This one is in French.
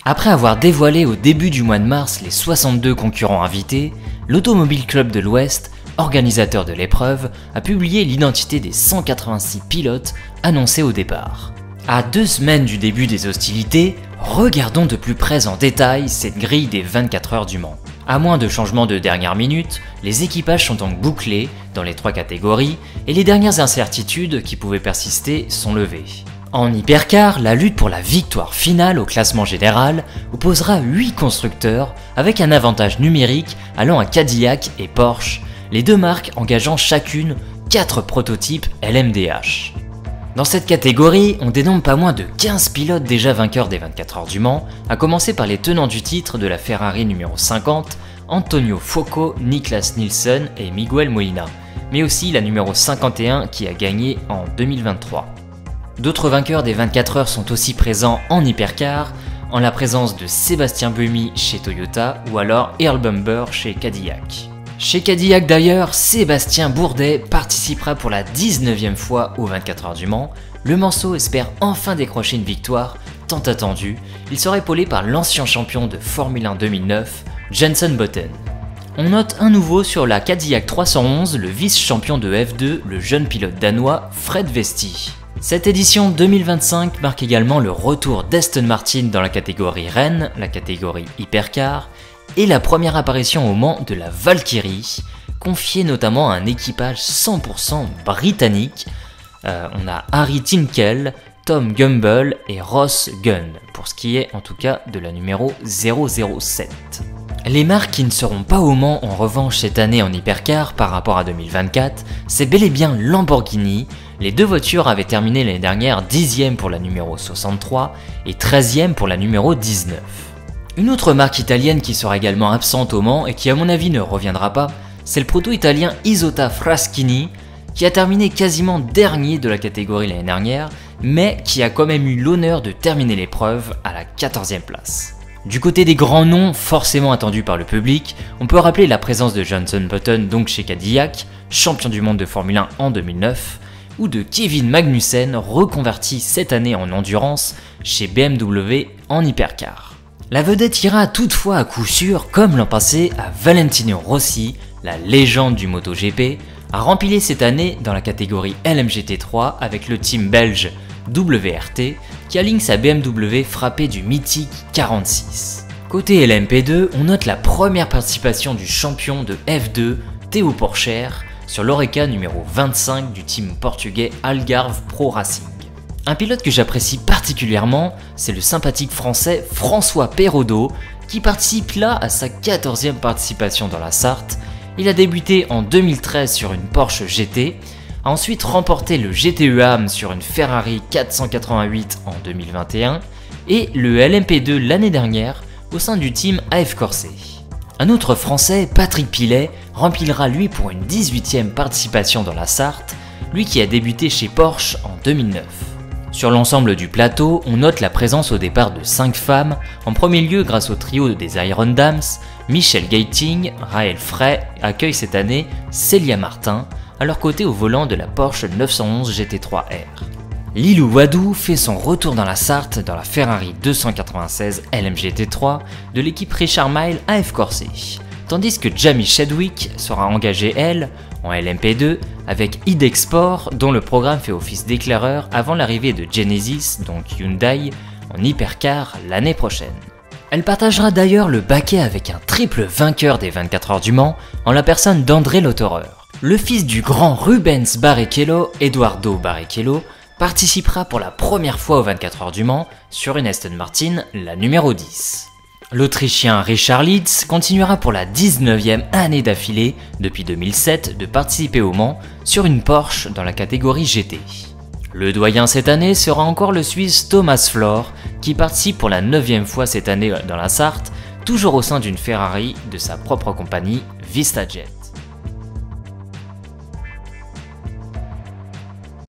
Après avoir dévoilé au début du mois de mars les 62 concurrents invités, l'Automobile Club de l'Ouest, organisateur de l'épreuve, a publié l'identité des 186 pilotes annoncés au départ. À 2 semaines du début des hostilités, regardons de plus près en détail cette grille des 24 heures du Mans. À moins de changements de dernière minute, les équipages sont donc bouclés dans les 3 catégories et les dernières incertitudes qui pouvaient persister sont levées. En hypercar, la lutte pour la victoire finale au classement général opposera 8 constructeurs avec un avantage numérique allant à Cadillac et Porsche, les 2 marques engageant chacune 4 prototypes LMDH. Dans cette catégorie, on dénombre pas moins de 15 pilotes déjà vainqueurs des 24 heures du Mans, à commencer par les tenants du titre de la Ferrari numéro 50, Antonio Focco, Niklas Nielsen et Miguel Molina, mais aussi la numéro 51 qui a gagné en 2023. D'autres vainqueurs des 24 heures sont aussi présents en hypercar, en la présence de Sébastien Buemi chez Toyota ou alors Earl Bamber chez Cadillac. Chez Cadillac d'ailleurs, Sébastien Bourdet participera pour la 19e fois aux 24 heures du Mans. Le Manceau espère enfin décrocher une victoire tant attendue. Il sera épaulé par l'ancien champion de Formule 1 2009, Jenson Button. On note un nouveau sur la Cadillac 311, le vice-champion de F2, le jeune pilote danois Fred Vesti. Cette édition 2025 marque également le retour d'Aston Martin dans la catégorie Rennes, la catégorie Hypercar, et la première apparition au Mans de la Valkyrie, confiée notamment à un équipage 100% britannique. On a Harry Tinkel, Tom Gumble et Ross Gunn, pour ce qui est en tout cas de la numéro 007. Les marques qui ne seront pas au Mans en revanche cette année en hypercar par rapport à 2024, c'est bel et bien Lamborghini. Les 2 voitures avaient terminé l'année dernière 10e pour la numéro 63 et 13e pour la numéro 19. Une autre marque italienne qui sera également absente au Mans et qui à mon avis ne reviendra pas, c'est le proto-italien Isotta Fraschini, qui a terminé quasiment dernier de la catégorie l'année dernière, mais qui a quand même eu l'honneur de terminer l'épreuve à la 14e place. Du côté des grands noms forcément attendus par le public, on peut rappeler la présence de Jenson Button donc chez Cadillac, champion du monde de Formule 1 en 2009, ou de Kevin Magnussen reconverti cette année en endurance chez BMW en hypercar. La vedette ira toutefois à coup sûr, comme l'an passé, à Valentino Rossi, la légende du MotoGP, a rempilé cette année dans la catégorie LMGT3 avec le team belge WRT qui aligne sa BMW frappée du mythique 46. Côté LMP2, on note la première participation du champion de F2, Théo Pourchaire, sur l'Oreca numéro 25 du team portugais Algarve Pro Racing. Un pilote que j'apprécie particulièrement, c'est le sympathique français François Perraudot, qui participe là à sa 14e participation dans la Sarthe. Il a débuté en 2013 sur une Porsche GT, a ensuite remporté le GTE AM sur une Ferrari 488 en 2021 et le LMP2 l'année dernière au sein du team AF Corse. Un autre français, Patrick Pilet, remplira lui pour une 18e participation dans la Sarthe, lui qui a débuté chez Porsche en 2009. Sur l'ensemble du plateau, on note la présence au départ de 5 femmes, en premier lieu grâce au trio des Iron Dames. Michel Gating, Raël Frey accueille cette année Célia Martin, à leur côté au volant de la Porsche 911 GT3R. Lilou Wadou fait son retour dans la Sarthe dans la Ferrari 296 LMGT3 de l'équipe Richard Mille AF Corse, tandis que Jamie Chadwick sera engagée elle en LMP2 avec Idexport dont le programme fait office d'éclaireur avant l'arrivée de Genesis, donc Hyundai, en hypercar l'année prochaine. Elle partagera d'ailleurs le baquet avec un triple vainqueur des 24 heures du Mans en la personne d'André Lauterer. Le fils du grand Rubens Barrichello, Eduardo Barrichello, participera pour la première fois aux 24 heures du Mans sur une Aston Martin, la numéro 10. L'Autrichien Richard Lietz continuera pour la 19e année d'affilée depuis 2007 de participer au Mans sur une Porsche dans la catégorie GT. Le doyen cette année sera encore le Suisse Thomas Flor qui participe pour la 9e fois cette année dans la Sarthe, toujours au sein d'une Ferrari de sa propre compagnie VistaJet.